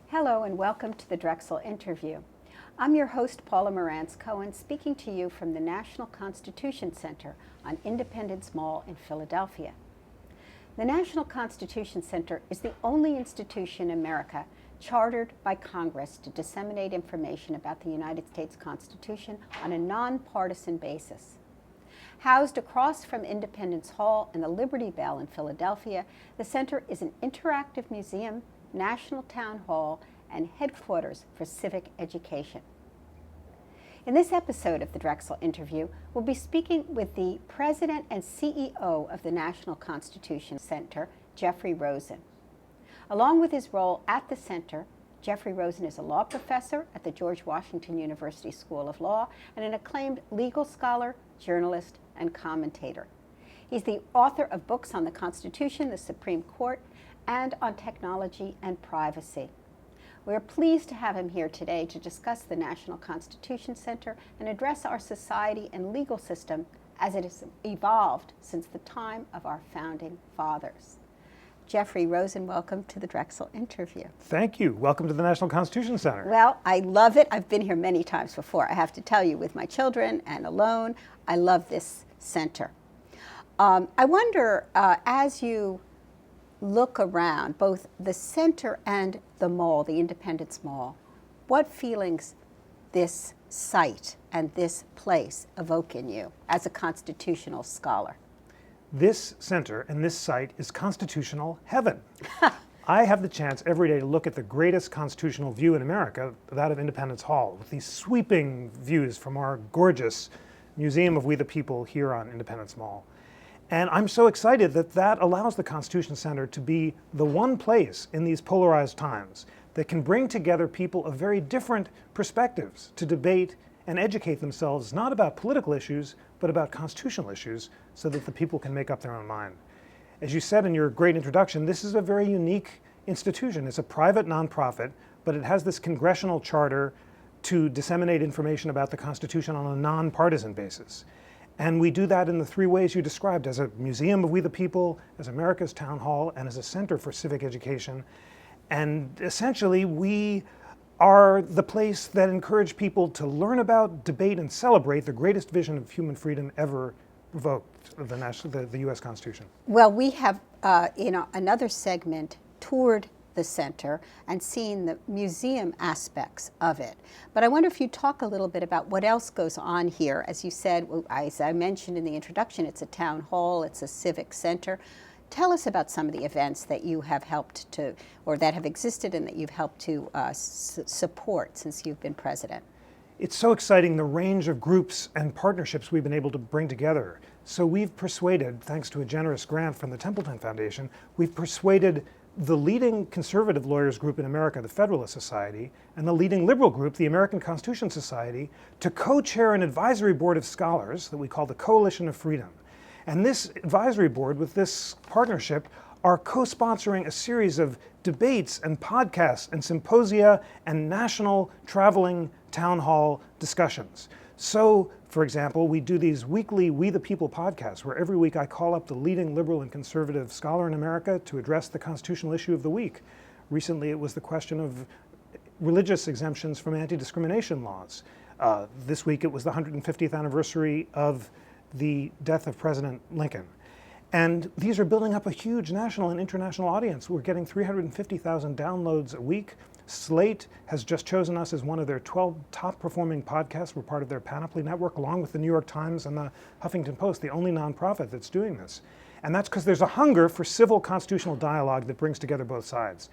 Hello and welcome to the Drexel interview. I'm your host, Paula Morantz-Cohen, speaking to you from the National Constitution Center on Independence Mall in Philadelphia. The National Constitution Center is the only institution in America chartered by Congress to disseminate information about the United States Constitution on a nonpartisan basis. Housed across from Independence Hall and the Liberty Bell in Philadelphia, the center is an interactive museum, national town hall, and headquarters for civic education. In this episode of the Drexel interview, we'll be speaking with the President and CEO of the National Constitution Center, Jeffrey Rosen. Along with his role at the center, Jeffrey Rosen is a law professor at the George Washington University School of Law and an acclaimed legal scholar, journalist, and commentator. He's the author of books on the Constitution, the Supreme Court, and on technology and privacy. We're pleased to have him here today to discuss the National Constitution Center and address our society and legal system as it has evolved since the time of our founding fathers. Jeffrey Rosen, welcome to the Drexel interview. Thank you. Welcome to the National Constitution Center. Well, I love it. I've been here many times before. I have to tell you, with my children and alone, I love this center. I wonder, as you look around both the center and the mall, the Independence Mall, what feelings this site and this place evoke in you as a constitutional scholar? This center and this site is constitutional heaven. I have the chance every day to look at the greatest constitutional view in America, that of Independence Hall, with these sweeping views from our gorgeous Museum of We the People here on Independence Mall. And I'm so excited that that allows the Constitution Center to be the one place in these polarized times that can bring together people of very different perspectives to debate and educate themselves not about political issues, but about constitutional issues so that the people can make up their own mind. As you said in your great introduction, this is a very unique institution. It's a private nonprofit, but it has this congressional charter to disseminate information about the Constitution on a nonpartisan basis. And we do that in the three ways you described: as a museum of we the people, as America's town hall, and as a center for civic education. And essentially, we are the place that encourage people to learn about, debate, and celebrate the greatest vision of human freedom ever evoked, the U.S. Constitution. Well, we have, another segment toured the center and seen the museum aspects of it. But I wonder if you'd talk a little bit about what else goes on here. As you said, as I mentioned in the introduction, it's a town hall, it's a civic center. Tell us about some of the events that you have helped to, or that have existed and that you've helped to support since you've been president. It's so exciting, the range of groups and partnerships we've been able to bring together. So we've persuaded, thanks to a generous grant from the Templeton Foundation, we've persuaded the leading conservative lawyers group in America, the Federalist Society, and the leading liberal group, the American Constitution Society, to co-chair an advisory board of scholars that we call the Coalition of Freedom. And this advisory board, with this partnership, are co-sponsoring a series of debates and podcasts and symposia and national traveling town hall discussions. So, for example, we do these weekly We the People podcasts where every week I call up the leading liberal and conservative scholar in America to address the constitutional issue of the week. Recently it was the question of religious exemptions from anti-discrimination laws. This week it was the 150th anniversary of the death of President Lincoln. And these are building up a huge national and international audience. We're getting 350,000 downloads a week. Slate has just chosen us as one of their 12 top performing podcasts. We're part of their Panoply network, along with the New York Times and the Huffington Post, the only nonprofit that's doing this. And that's because there's a hunger for civil constitutional dialogue that brings together both sides.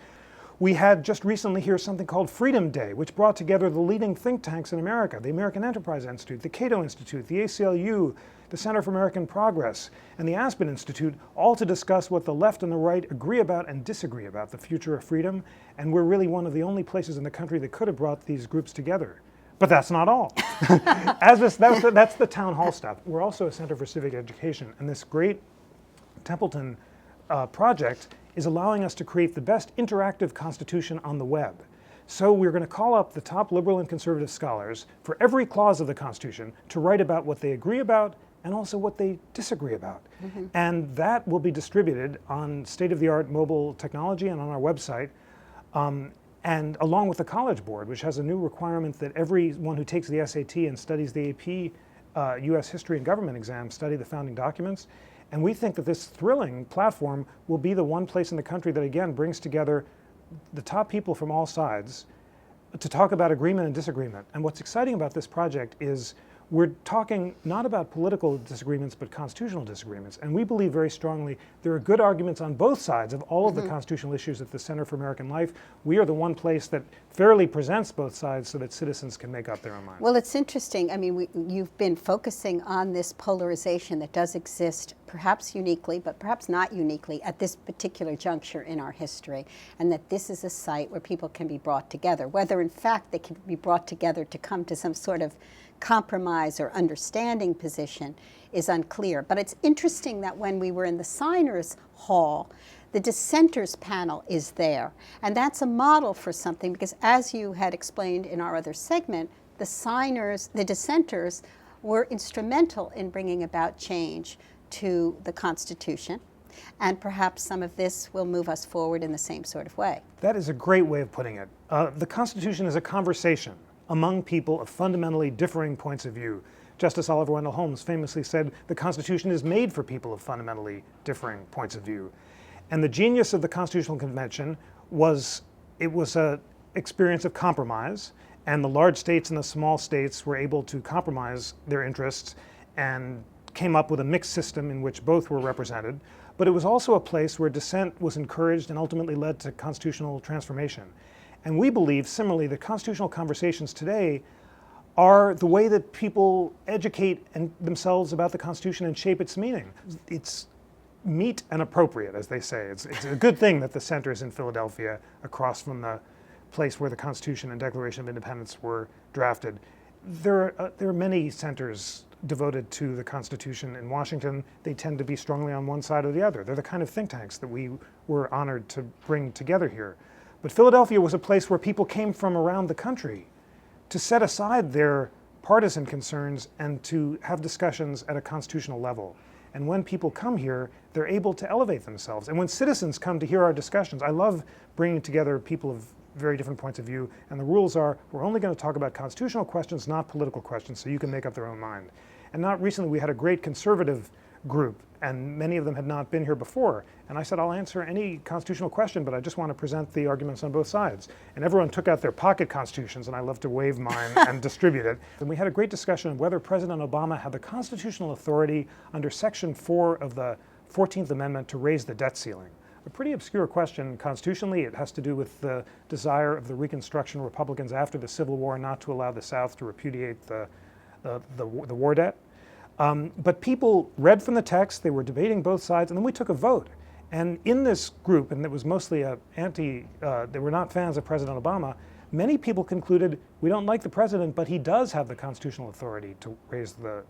We had just recently here something called Freedom Day, which brought together the leading think tanks in America, the American Enterprise Institute, the Cato Institute, the ACLU, the Center for American Progress, and the Aspen Institute, all to discuss what the left and the right agree about and disagree about the future of freedom. And we're really one of the only places in the country that could have brought these groups together. But that's not all. That's the town hall stuff. We're also a center for civic education, and this great Templeton project is allowing us to create the best interactive constitution on the web. So we're going to call up the top liberal and conservative scholars for every clause of the Constitution to write about what they agree about and also what they disagree about. And that will be distributed on state-of-the-art mobile technology and on our website. And along with the College Board, which has a new requirement that everyone who takes the SAT and studies the AP US History and Government exam study the founding documents. And we think that this thrilling platform will be the one place in the country that, again, brings together the top people from all sides to talk about agreement and disagreement. And what's exciting about this project is we're talking not about political disagreements, but constitutional disagreements. And we believe very strongly there are good arguments on both sides of all of the constitutional issues at the Center for American Life. We are the one place that fairly presents both sides so that citizens can make up their own minds. Well, it's interesting. I mean, you've been focusing on this polarization that does exist, perhaps uniquely, but perhaps not uniquely, at this particular juncture in our history, and that this is a site where people can be brought together. Whether, in fact, they can be brought together to come to some sort of compromise or understanding position is unclear. But it's interesting that when we were in the signers hall, the dissenters panel is there. And that's a model for something, because as you had explained in our other segment, the dissenters were instrumental in bringing about change to the Constitution. And perhaps some of this will move us forward in the same sort of way. That is a great way of putting it. The Constitution is a conversation among people of fundamentally differing points of view. Justice Oliver Wendell Holmes famously said, the Constitution is made for people of fundamentally differing points of view. And the genius of the Constitutional Convention was, it was an experience of compromise, and the large states and the small states were able to compromise their interests and came up with a mixed system in which both were represented. But it was also a place where dissent was encouraged and ultimately led to constitutional transformation. And we believe, similarly, that constitutional conversations today are the way that people educate themselves about the Constitution and shape its meaning. It's meet and appropriate, as they say. It's a good thing that the center is in Philadelphia, across from the place where the Constitution and Declaration of Independence were drafted. There are many centers devoted to the Constitution in Washington. They tend to be strongly on one side or the other. They're the kind of think tanks that we were honored to bring together here. But Philadelphia was a place where people came from around the country to set aside their partisan concerns and to have discussions at a constitutional level. And when people come here, they're able to elevate themselves. And when citizens come to hear our discussions, I love bringing together people of very different points of view. And the rules are, we're only going to talk about constitutional questions, not political questions, so you can make up their own mind. And not recently, we had a great conservative group, and many of them had not been here before. And I said, I'll answer any constitutional question, but I just want to present the arguments on both sides. And everyone took out their pocket constitutions, and I love to wave mine and distribute it. And we had a great discussion on whether President Obama had the constitutional authority under Section 4 of the 14th Amendment to raise the debt ceiling. A pretty obscure question constitutionally. It has to do with the desire of the Reconstruction Republicans after the Civil War not to allow the South to repudiate the war debt. But people read from the text, they were debating both sides, and then we took a vote. And in this group, and it was mostly they were not fans of President Obama, many people concluded, we don't like the president, but he does have the constitutional authority to raise the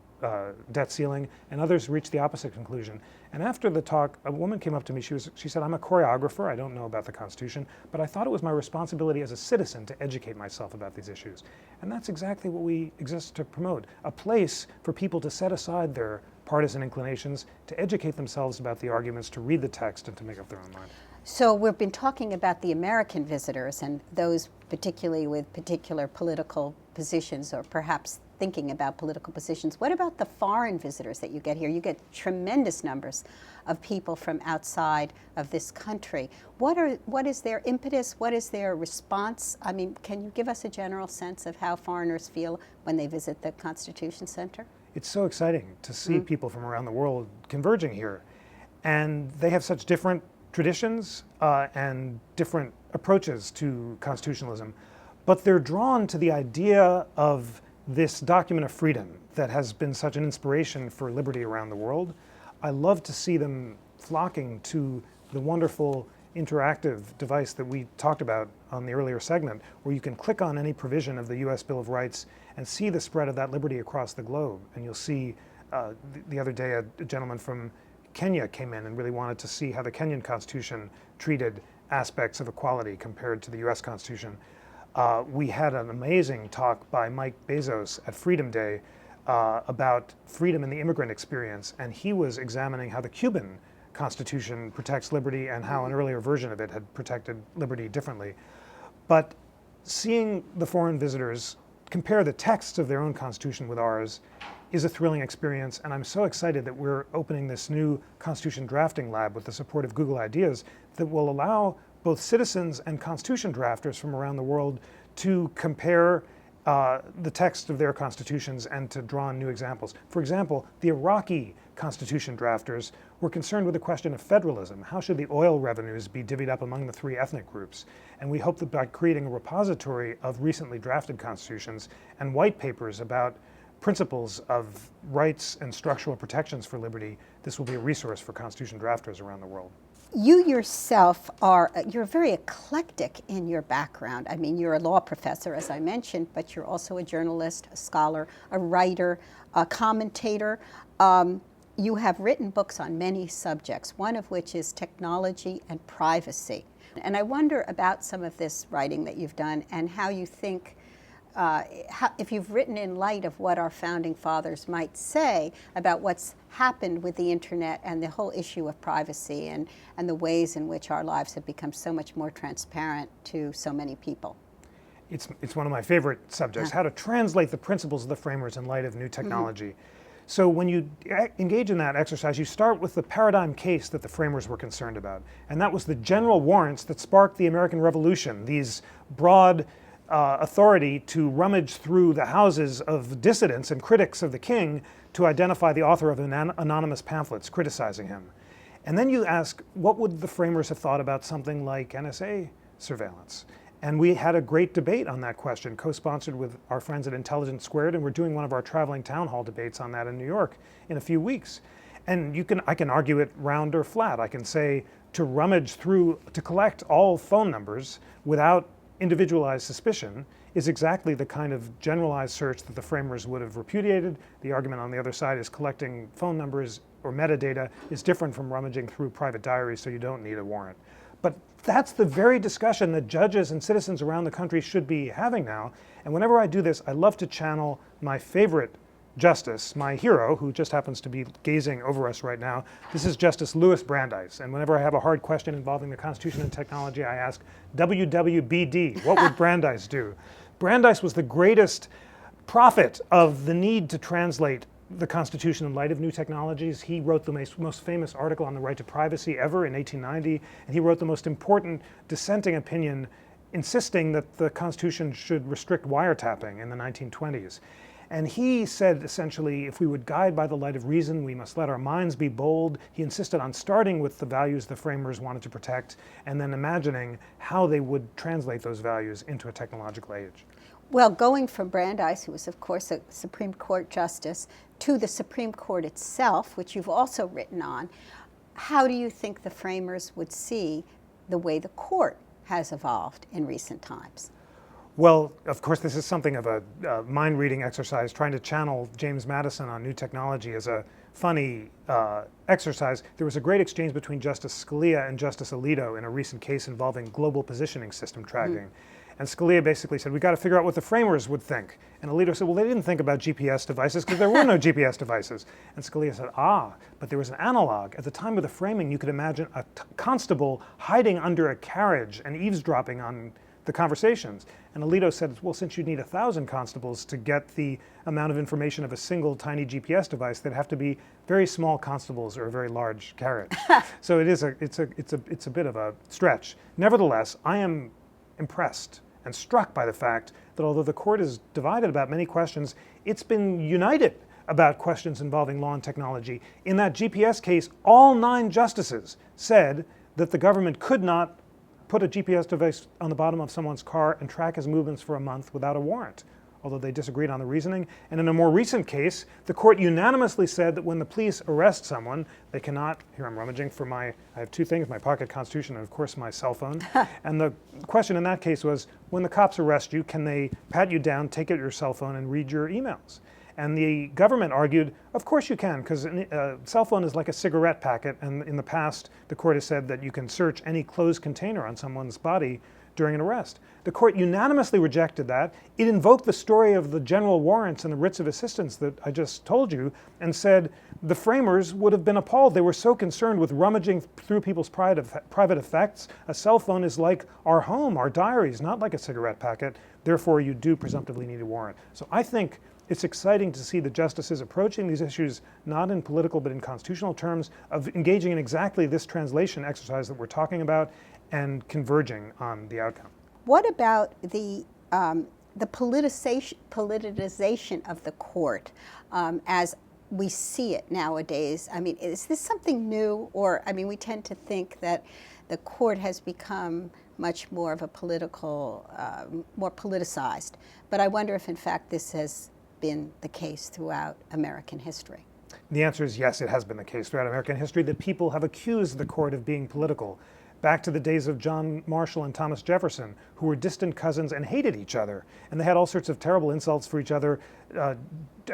debt ceiling, and others reached the opposite conclusion. And after the talk, a woman came up to me, she said, I'm a choreographer, I don't know about the Constitution, but I thought it was my responsibility as a citizen to educate myself about these issues. And that's exactly what we exist to promote, a place for people to set aside their partisan inclinations, to educate themselves about the arguments, to read the text, and to make up their own mind. So we've been talking about the American visitors and those particularly with particular political positions or perhaps thinking about political positions. What about the foreign visitors that you get here? You get tremendous numbers of people from outside of this country. What is their impetus? What is their response? I mean, can you give us a general sense of how foreigners feel when they visit the Constitution Center? It's so exciting to see people from around the world converging here. And they have such different traditions and different approaches to constitutionalism. But they're drawn to the idea of this document of freedom that has been such an inspiration for liberty around the world. I love to see them flocking to the wonderful interactive device that we talked about on the earlier segment, where you can click on any provision of the US Bill of Rights and see the spread of that liberty across the globe. And you'll see the other day a gentleman from Kenya came in and really wanted to see how the Kenyan Constitution treated aspects of equality compared to the US Constitution. We had an amazing talk by Mike Bezos at Freedom Day about freedom and the immigrant experience, and he was examining how the Cuban Constitution protects liberty and how an earlier version of it had protected liberty differently. But seeing the foreign visitors compare the texts of their own Constitution with ours is a thrilling experience, and I'm so excited that we're opening this new Constitution drafting lab with the support of Google Ideas that will allow both citizens and Constitution drafters from around the world to compare the text of their constitutions and to draw on new examples. For example, the Iraqi Constitution drafters were concerned with the question of federalism. How should the oil revenues be divvied up among the three ethnic groups? And we hope that by creating a repository of recently drafted constitutions and white papers about principles of rights and structural protections for liberty, this will be a resource for constitution drafters around the world. You yourself you're very eclectic in your background. I mean, you're a law professor, as I mentioned, but you're also a journalist, a scholar, a writer, a commentator. You have written books on many subjects, one of which is technology and privacy. And I wonder about some of this writing that you've done and how you think, if you've written in light of what our founding fathers might say about what's happened with the internet and the whole issue of privacy and the ways in which our lives have become so much more transparent to so many people. It's one of my favorite subjects, how to translate the principles of the framers in light of new technology. Mm-hmm. So when you engage in that exercise, you start with the paradigm case that the framers were concerned about. And that was the general warrants that sparked the American Revolution, these broad authority to rummage through the houses of dissidents and critics of the king to identify the author of anonymous pamphlets criticizing him. And then you ask, what would the framers have thought about something like NSA surveillance? And we had a great debate on that question, co-sponsored with our friends at Intelligence Squared, and we're doing one of our traveling town hall debates on that in New York in a few weeks. And I can argue it round or flat. I can say to rummage through, to collect all phone numbers without individualized suspicion is exactly the kind of generalized search that the framers would have repudiated. The argument on the other side is collecting phone numbers or metadata is different from rummaging through private diaries, so you don't need a warrant. But that's the very discussion that judges and citizens around the country should be having now. And whenever I do this, I love to channel my favorite justice, my hero, who just happens to be gazing over us right now. This is Justice Louis Brandeis. And whenever I have a hard question involving the Constitution and technology, I ask, WWBD, what would Brandeis do? Brandeis was the greatest prophet of the need to translate the Constitution in light of new technologies. He wrote the most famous article on the right to privacy ever in 1890, and he wrote the most important dissenting opinion insisting that the Constitution should restrict wiretapping in the 1920s. And he said, essentially, if we would guide by the light of reason, we must let our minds be bold. He insisted on starting with the values the framers wanted to protect, and then imagining how they would translate those values into a technological age. Well, going from Brandeis, who was, of course, a Supreme Court justice, to the Supreme Court itself, which you've also written on, how do you think the framers would see the way the court has evolved in recent times? Well, of course, this is something of a mind-reading exercise. Trying to channel James Madison on new technology is a funny exercise. There was a great exchange between Justice Scalia and Justice Alito in a recent case involving global positioning system tracking. Mm-hmm. And Scalia basically said, we got to figure out what the framers would think. And Alito said, well, they didn't think about GPS devices because there were no GPS devices. And Scalia said, but there was an analog. At the time of the framing, you could imagine a constable hiding under a carriage and eavesdropping on the conversations. And Alito said, well, since you'd need 1,000 constables to get the amount of information of a single tiny GPS device, there'd have to be very small constables or a very large carriage. So it's a bit of a stretch. Nevertheless, I am impressed and struck by the fact that although the court is divided about many questions, it's been united about questions involving law and technology. In that GPS case, all 9 justices said that the government could not put a GPS device on the bottom of someone's car and track his movements for a month without a warrant, although they disagreed on the reasoning. And in a more recent case, the court unanimously said that when the police arrest someone, they cannot, here I'm rummaging for I have 2 things, my pocket Constitution and of course my cell phone. And the question in that case was, when the cops arrest you, can they pat you down, take out your cell phone and read your emails? And the government argued, of course you can, because a cell phone is like a cigarette packet, and in the past, the court has said that you can search any closed container on someone's body during an arrest. The court unanimously rejected that. It invoked the story of the general warrants and the writs of assistance that I just told you and said the framers would have been appalled. They were so concerned with rummaging through people's private effects. A cell phone is like our home, our diaries, not like a cigarette packet. Therefore, you do presumptively need a warrant. So I think it's exciting to see the justices approaching these issues not in political but in constitutional terms, of engaging in exactly this translation exercise that we're talking about and converging on the outcome. What about the politicization of the court as we see it nowadays? I mean, is this something new? Or, I mean, we tend to think that the court has become much more of a political, more politicized. But I wonder if, in fact, this has been the case throughout American history. The answer is yes, it has been the case throughout American history that people have accused the court of being political. Back to the days of John Marshall and Thomas Jefferson, who were distant cousins and hated each other. And they had all sorts of terrible insults for each other. I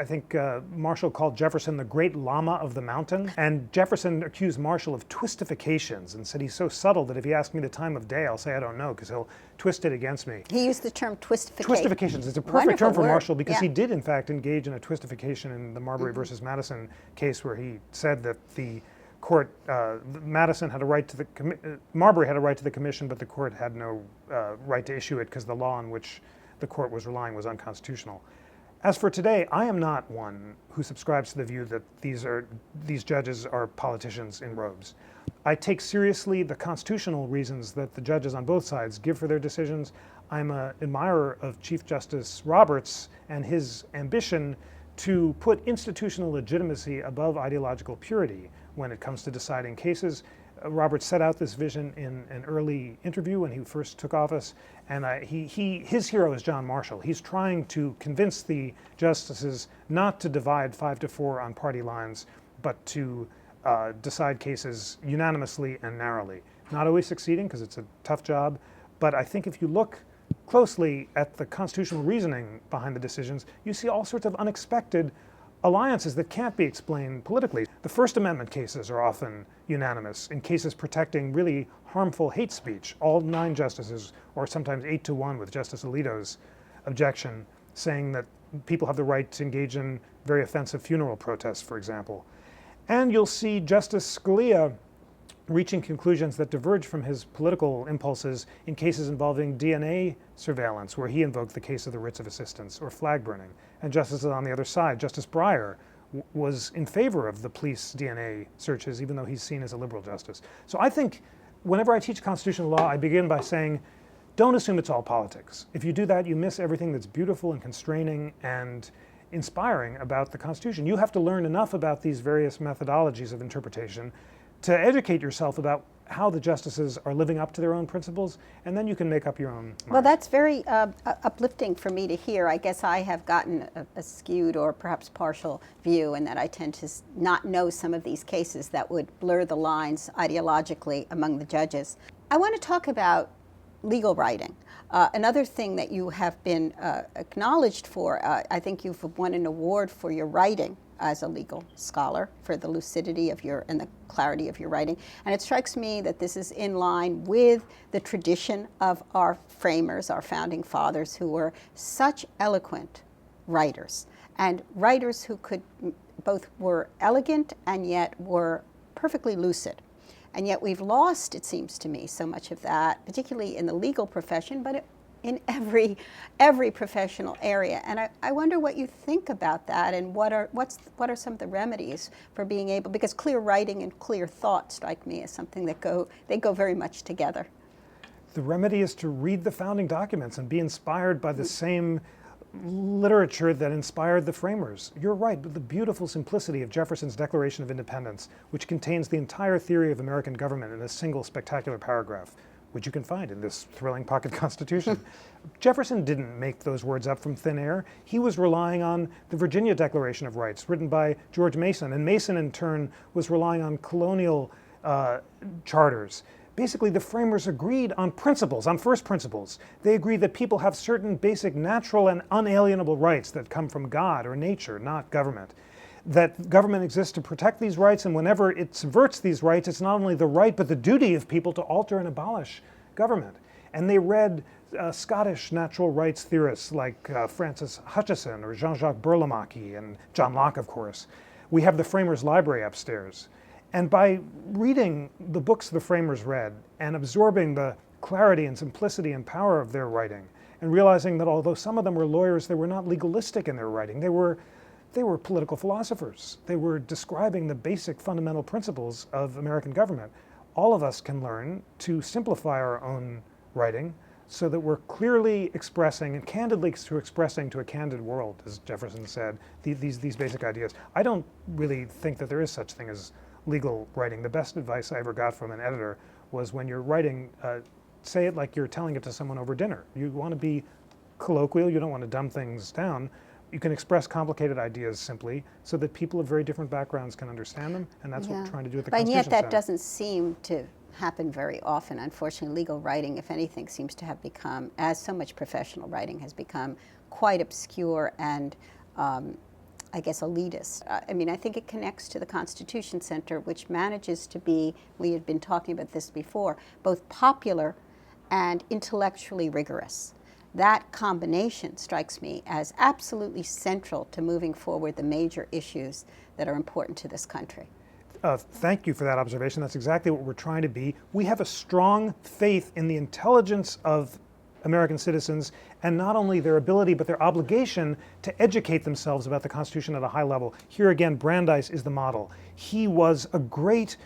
think Marshall called Jefferson the great llama of the mountain. And Jefferson accused Marshall of twistifications and said he's so subtle that if he asks me the time of day, I'll say I don't know, because he'll twist it against me. He used the term twistification. Twistifications. It's a perfect Wonderful term for word. Marshall because Yeah. he did, in fact, engage in a twistification in the Marbury versus Madison case, where he said that the court, Madison had a right to the, Marbury had a right to the commission, but the court had no right to issue it because the law on which the court was relying was unconstitutional. As for today, I am not one who subscribes to the view that these judges are politicians in robes. I take seriously the constitutional reasons that the judges on both sides give for their decisions. I'm an admirer of Chief Justice Roberts and his ambition to put institutional legitimacy above ideological purity when it comes to deciding cases. Roberts set out this vision in an early interview when he first took office, and his hero is John Marshall. He's trying to convince the justices not to divide 5-4 on party lines, but to decide cases unanimously and narrowly. Not always succeeding, because it's a tough job, but I think if you look closely at the constitutional reasoning behind the decisions, you see all sorts of unexpected alliances that can't be explained politically. The First Amendment cases are often unanimous. In cases protecting really harmful hate speech, all 9 justices, or sometimes 8-1 with Justice Alito's objection, saying that people have the right to engage in very offensive funeral protests, for example. And you'll see Justice Scalia reaching conclusions that diverge from his political impulses in cases involving DNA surveillance, where he invoked the case of the writs of assistance, or flag burning. And justices on the other side, Justice Breyer, was in favor of the police DNA searches, even though he's seen as a liberal justice. So I think whenever I teach constitutional law, I begin by saying, don't assume it's all politics. If you do that, you miss everything that's beautiful and constraining and inspiring about the Constitution. You have to learn enough about these various methodologies of interpretation to educate yourself about how the justices are living up to their own principles, and then you can make up your own mind. Well, that's very uplifting for me to hear. I guess I have gotten a skewed or perhaps partial view, in that I tend to not know some of these cases that would blur the lines ideologically among the judges. I want to talk about legal writing. Another thing that you have been acknowledged for, I think you've won an award for your writing as a legal scholar, for the lucidity of your and the clarity of your writing. And it strikes me that this is in line with the tradition of our framers, our founding fathers, who were such eloquent writers, and writers who could both were elegant and yet were perfectly lucid. And yet we've lost, it seems to me, so much of that, particularly in the legal profession, but in every professional area. And I wonder what you think about that, and what are some of the remedies for being able, because clear writing and clear thought strike me as something that go very much together. The remedy is to read the founding documents and be inspired by the same literature that inspired the framers. You're right, but the beautiful simplicity of Jefferson's Declaration of Independence, which contains the entire theory of American government in a single spectacular paragraph, which you can find in this thrilling pocket constitution. Jefferson didn't make those words up from thin air. He was relying on the Virginia Declaration of Rights, written by George Mason, and Mason in turn was relying on colonial charters. Basically, the framers agreed on principles, on first principles. They agreed that people have certain basic natural and unalienable rights that come from God or nature, not government. That government exists to protect these rights, and whenever it subverts these rights, it's not only the right but the duty of people to alter and abolish government. And they read Scottish natural rights theorists like Francis Hutcheson or Jean-Jacques Burlamaqui and John Locke, of course. We have the Framers' Library upstairs. And by reading the books the Framers read and absorbing the clarity and simplicity and power of their writing, and realizing that although some of them were lawyers, they were not legalistic in their writing. They were political philosophers. They were describing the basic fundamental principles of American government. All of us can learn to simplify our own writing so that we're clearly expressing and candidly expressing to a candid world, as Jefferson said, these basic ideas. I don't really think that there is such thing as legal writing. The best advice I ever got from an editor was when you're writing, say it like you're telling it to someone over dinner. You want to be colloquial, you don't want to dumb things down. You can express complicated ideas simply so that people of very different backgrounds can understand them, and that's what we're trying to do at the Constitution But yet that Center. doesn't seem to happen very often. Unfortunately, legal writing, if anything, seems to have become, as so much professional writing has become, quite obscure and I guess elitist. I mean, I think it connects to the Constitution Center, which manages to be, we had been talking about this before, both popular and intellectually rigorous. That combination strikes me as absolutely central to moving forward the major issues that are important to this country. Thank you for that observation. That's exactly what we're trying to be. We have a strong faith in the intelligence of American citizens, and not only their ability, but their obligation to educate themselves about the Constitution at a high level. Here again, Brandeis is the model. He was a great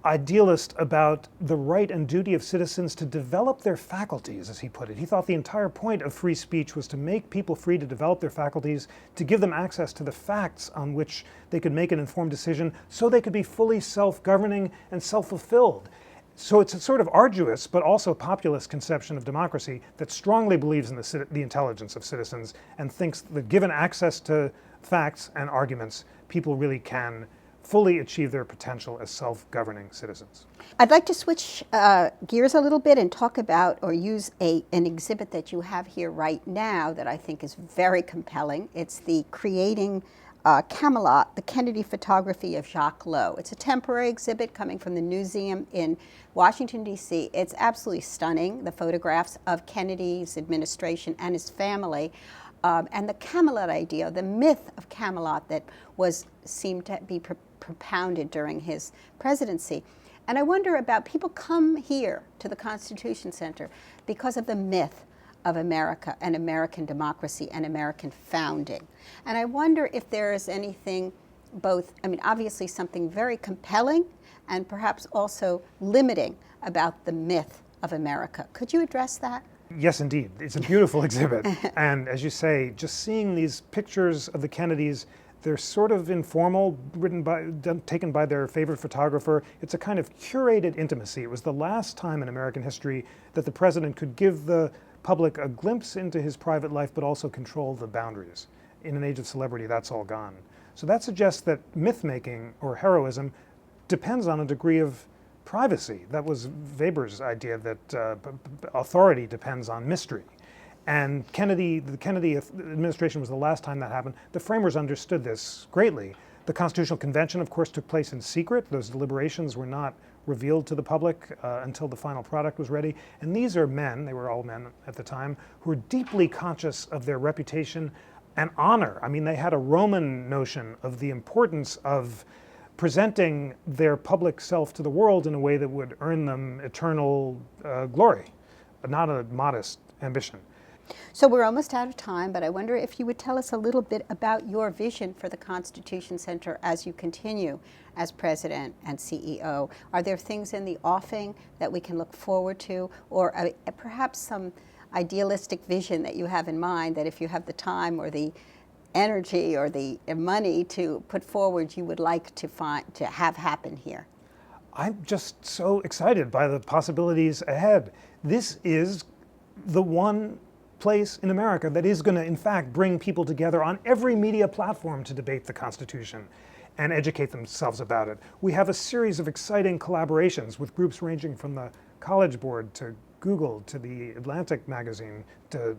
idealist about the right and duty of citizens to develop their faculties, as he put it. He thought the entire point of free speech was to make people free to develop their faculties, to give them access to the facts on which they could make an informed decision so they could be fully self-governing and self-fulfilled. So it's a sort of arduous but also populist conception of democracy that strongly believes in the intelligence of citizens and thinks that given access to facts and arguments, people really can fully achieve their potential as self-governing citizens. I'd like to switch gears a little bit and talk about or use an exhibit that you have here right now that I think is very compelling. It's the Creating Camelot, the Kennedy photography of Jacques Low. It's a temporary exhibit coming from the Museum in Washington, D.C. It's absolutely stunning, the photographs of Kennedy's administration and his family. And the Camelot idea, the myth of Camelot that seemed to be propounded during his presidency. And I wonder about people come here to the Constitution Center because of the myth of America and American democracy and American founding. And I wonder if there is anything both, I mean, obviously something very compelling and perhaps also limiting about the myth of America. Could you address that? Yes, indeed. It's a beautiful exhibit. And as you say, just seeing these pictures of the Kennedys, they're sort of informal, taken by their favorite photographer. It's a kind of curated intimacy. It was the last time in American history that the president could give the public a glimpse into his private life, but also control the boundaries. In an age of celebrity, that's all gone. So that suggests that myth-making or heroism depends on a degree of privacy. That was Weber's idea that authority depends on mystery. And the Kennedy administration was the last time that happened. The framers understood this greatly. The Constitutional Convention, of course, took place in secret. Those deliberations were not revealed to the public until the final product was ready. And these are men, they were all men at the time, who were deeply conscious of their reputation and honor. I mean, they had a Roman notion of the importance of presenting their public self to the world in a way that would earn them eternal glory, not a modest ambition. So we're almost out of time, but I wonder if you would tell us a little bit about your vision for the Constitution Center as you continue as president and CEO. Are there things in the offing that we can look forward to, or perhaps some idealistic vision that you have in mind that if you have the time or the energy or the money to put forward, you would like to have happen here? I'm just so excited by the possibilities ahead. This is the one place in America that is going to, in fact, bring people together on every media platform to debate the Constitution and educate themselves about it. We have a series of exciting collaborations with groups ranging from the College Board to Google to the Atlantic magazine to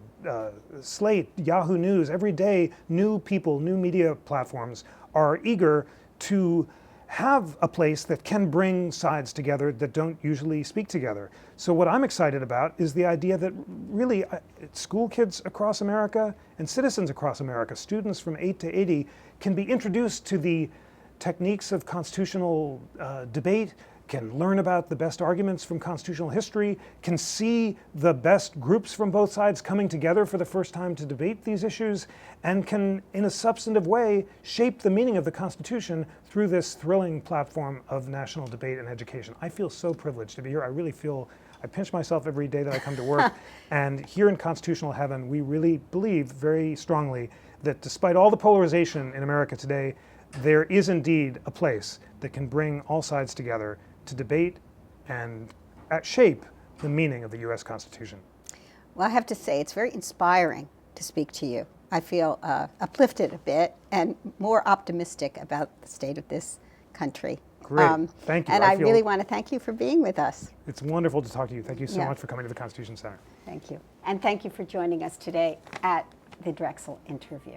Slate, Yahoo News. Every day, new people, new media platforms are eager to have a place that can bring sides together that don't usually speak together. So what I'm excited about is the idea that really school kids across America and citizens across America, students from 8 to 80, can be introduced to the techniques of constitutional debate, can learn about the best arguments from constitutional history, can see the best groups from both sides coming together for the first time to debate these issues, and can, in a substantive way, shape the meaning of the Constitution through this thrilling platform of national debate and education. I feel so privileged to be here. I really feel, I pinch myself every day that I come to work. And here in Constitutional Heaven, we really believe very strongly that despite all the polarization in America today, there is indeed a place that can bring all sides together to debate and shape the meaning of the U.S. Constitution. Well, I have to say, it's very inspiring to speak to you. I feel uplifted a bit and more optimistic about the state of this country. Great. Thank you. And I really want to thank you for being with us. It's wonderful to talk to you. Thank you so much for coming to the Constitution Center. Thank you. And thank you for joining us today at the Drexel Interview.